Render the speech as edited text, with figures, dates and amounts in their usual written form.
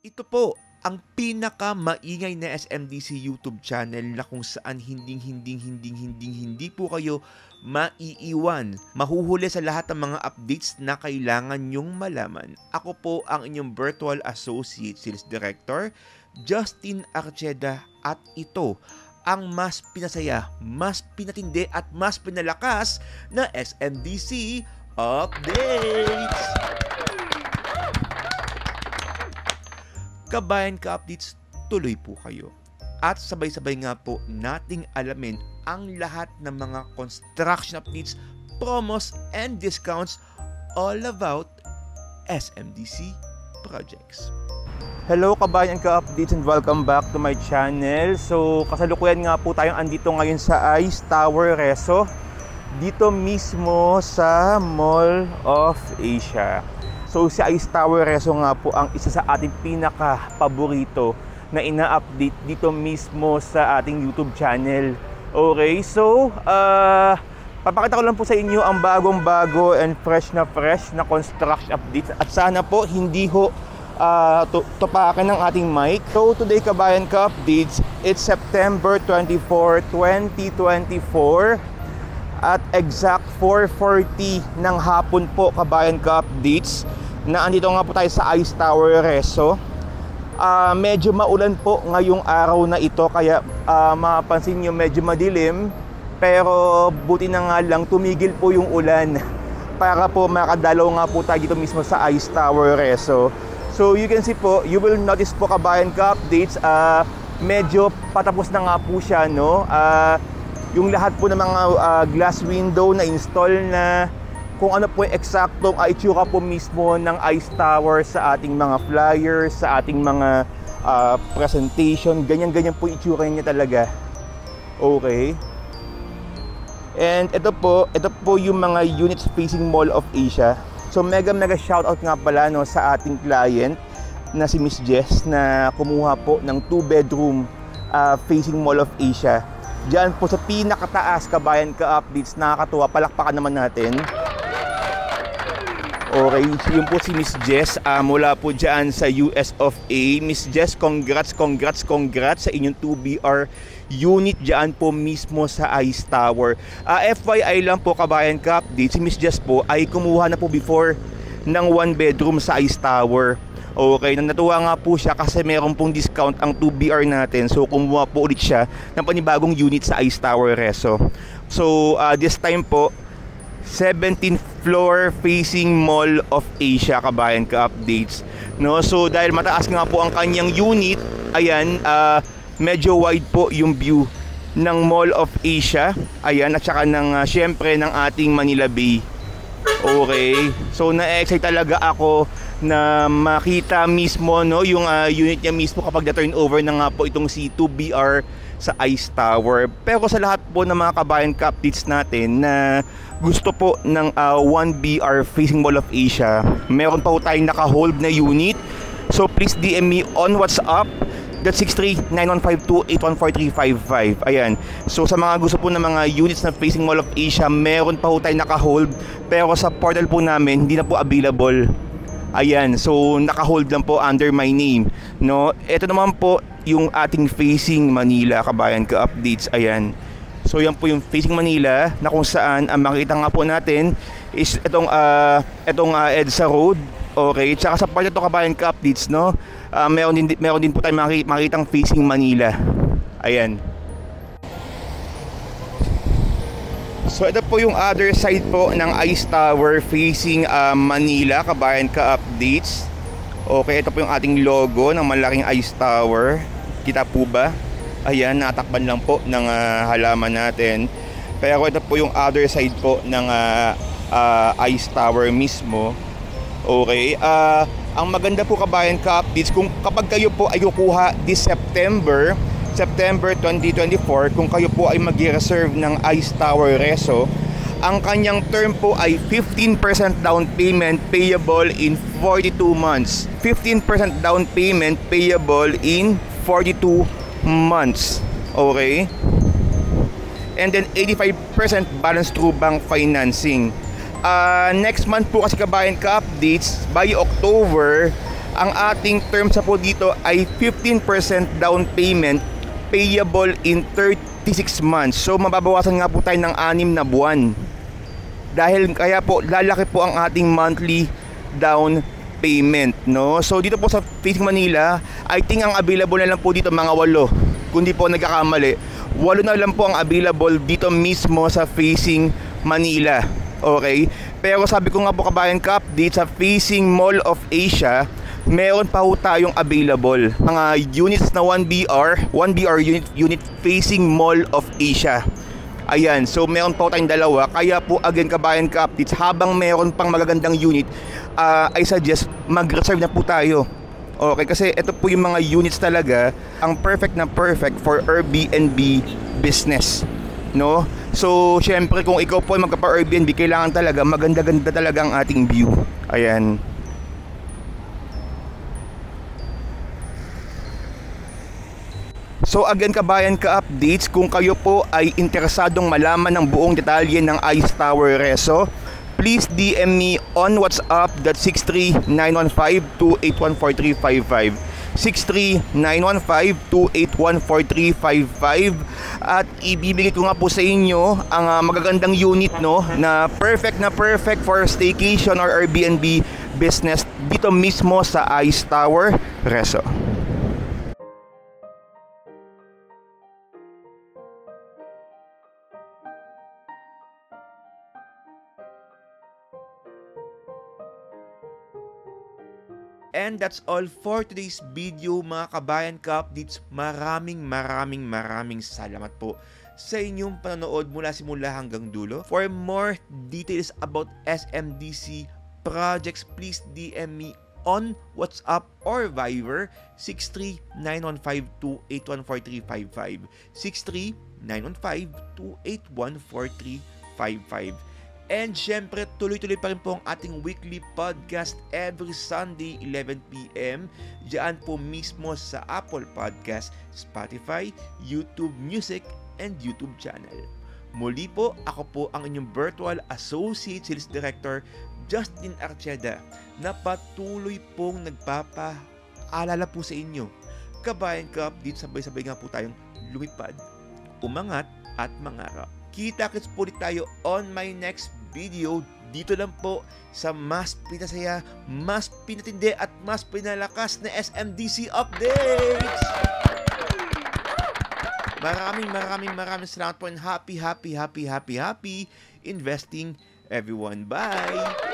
Ito po ang pinaka-maingay na SMDC YouTube channel na kung saan hindi po kayo maiiwan. Mahuhuli sa lahat ng mga updates na kailangan nyong malaman. Ako po ang inyong Virtual Associate Sales Director, Justin Archeda, at ito ang mas pinasaya, mas pinatindi at mas pinalakas na SMDC Updates! Kabayan ka-updates, tuloy po kayo. At sabay-sabay nga po nating alamin ang lahat ng mga construction updates, promos, and discounts all about SMDC projects. Hello kabayan ka-updates and welcome back to my channel. So kasalukuyan nga po tayong andito ngayon sa Ice Tower Reso, dito mismo sa Mall of Asia. So si Ice Tower Reso nga po ang isa sa ating pinaka-paborito na ina-update dito mismo sa ating YouTube channel. Okay, so papakita ko lang po sa inyo ang bagong-bago and fresh na construction updates. At sana po hindi ho tupakan ng ating mic. So today kabayan ka-updates, it's September 24, 2024. At exact 4:40 ng hapon po kabayan ka-updates na andito nga po tayo sa Ice Tower Reso. Medyo maulan po ngayong araw na ito, kaya mapapansin nyo medyo madilim, pero buti na nga lang tumigil po yung ulan para po makadalaw nga po tayo dito mismo sa Ice Tower Reso. So you can see po, you will notice po kabayan ka-updates, medyo patapos na nga po siya, no? Yung lahat po ng mga glass window na install na, kung ano po yung eksaktong itsura po mismo ng Ice Tower sa ating mga flyers, sa ating mga presentation, ganyan-ganyan po itsura niya talaga. Okay. And ito po yung mga units facing Mall of Asia. So mega shoutout nga pala, no, sa ating client na si Miss Jess na kumuha po ng 2-bedroom facing Mall of Asia. Diyan po sa pinakataas kabayan ka-updates, nakakatuwa, palakpakan naman natin. Okay, yun po si Miss Jess mula po dyan sa US of A. Miss Jess, congrats sa inyong 2BR unit dyan po mismo sa Ice Tower. FYI lang po kabayan ka-updates, si Miss Jess po ay kumuha na po before ng 1-bedroom sa Ice Tower. Okay, natuwa nga po siya kasi meron pong discount ang 2BR natin. So kumuha po ulit siya ng panibagong unit sa Ice Tower Reso. So this time po 17th floor facing Mall of Asia kabayan ka-updates, no? So dahil mataas nga po ang kanyang unit, ayan, medyo wide po yung view ng Mall of Asia, ayan, at saka ng syempre ng ating Manila Bay. Okay, so na-excite talaga ako na makita mismo, no, yung unit niya mismo kapag na-turn over na nga po itong si 2BR sa Ice Tower. Pero sa lahat po ng mga kabayan ka-updates natin na gusto po ng 1BR facing Mall of Asia, meron pa po tayong naka-hold na unit. So please DM me on WhatsApp, that's 63915281435. Ayan. So sa mga gusto po ng mga units na facing Mall of Asia, meron pa po tayong naka-hold, pero sa portal po namin hindi na po available. Ayan, so naka-hold lang po under my name, no? Ito naman po yung ating facing Manila kabayan ka-updates. Ayan. So yan po yung facing Manila na kung saan ang makita nga po natin is itong EDSA Road. Okay, tsaka sa part ito kabayan ka-updates, no? Meron din po tayong makitang facing Manila. Ayan. So ito po yung other side po ng Ice Tower facing Manila kabayan ka-updates. Okay, ito po yung ating logo ng malaking Ice Tower. Kita po ba? Ayan, natakban lang po ng halaman natin. Pero ito po yung other side po ng Ice Tower mismo. Okay, ang maganda po kabayan ka-updates, kung kapag kayo po ay kukuha this September 2024, kung kayo po ay mag-reserve ng Ice Tower Reso, ang kanyang term po ay 15% down payment payable in 42 months. 15% down payment payable in 42 months. Okay? And then 85% balance through bank financing. Next month po kasi kabayan ka-updates, by October, Ang ating terms po dito ay 15% down payment payable in 36 months. So mababawasan nga po tayo ng 6 na buwan. Dahil kaya po lalaki po ang ating monthly down payment, no? So dito po sa Facing Manila, I think ang available na lang po dito mga 8. Kung di po nagkakamali, 8 na lang po ang available dito mismo sa Facing Manila. Okay? Pero sabi ko nga po kabayan ka-update sa Facing Mall of Asia, meron pa po tayong available mga units na 1BR unit facing Mall of Asia. Ayan, so meron pa po tayong dalawa. Kaya po again kabayan ka-updates, habang meron pang magagandang unit, I suggest mag-reserve na po tayo. Okay, kasi ito po yung mga units talaga ang perfect for Airbnb business, no? So syempre kung ikaw po ay magkapa-Airbnb, kailangan talaga maganda-ganda talaga ang ating view. Ayan. So again kabayan ka-updates, kung kayo po ay interesadong malaman ng buong detalye ng Ice Tower Reso, please DM me on WhatsApp that 63915-2814355 63915-2814355 at ibibigay ko nga po sa inyo ang magagandang unit, no, na perfect for staycation or Airbnb business dito mismo sa Ice Tower Reso. And that's all for today's video mga kabayan ka-updates. Maraming salamat po sa inyong panonood mula simula hanggang dulo. For more details about SMDC projects, please DM me on WhatsApp or Viber 63915-2814355 63915-2814355. And syempre, tuloy-tuloy pa rin po ang ating weekly podcast every Sunday, 11 PM. Diyan po mismo sa Apple Podcast, Spotify, YouTube Music, and YouTube channel. Muli po, ako po ang inyong virtual Associate Sales Director, Justin Archeda, na patuloy pong nagpapaalala po sa inyo. Kabayan ka-update, sabay-sabay nga po tayong lumipad, umangat, at mangarap. Kita-kits po ulit tayo on my next video dito lang po sa mas pinasaya, mas pinatindi at mas pinalakas na SMDC updates. Maraming salamat po and happy investing everyone. Bye!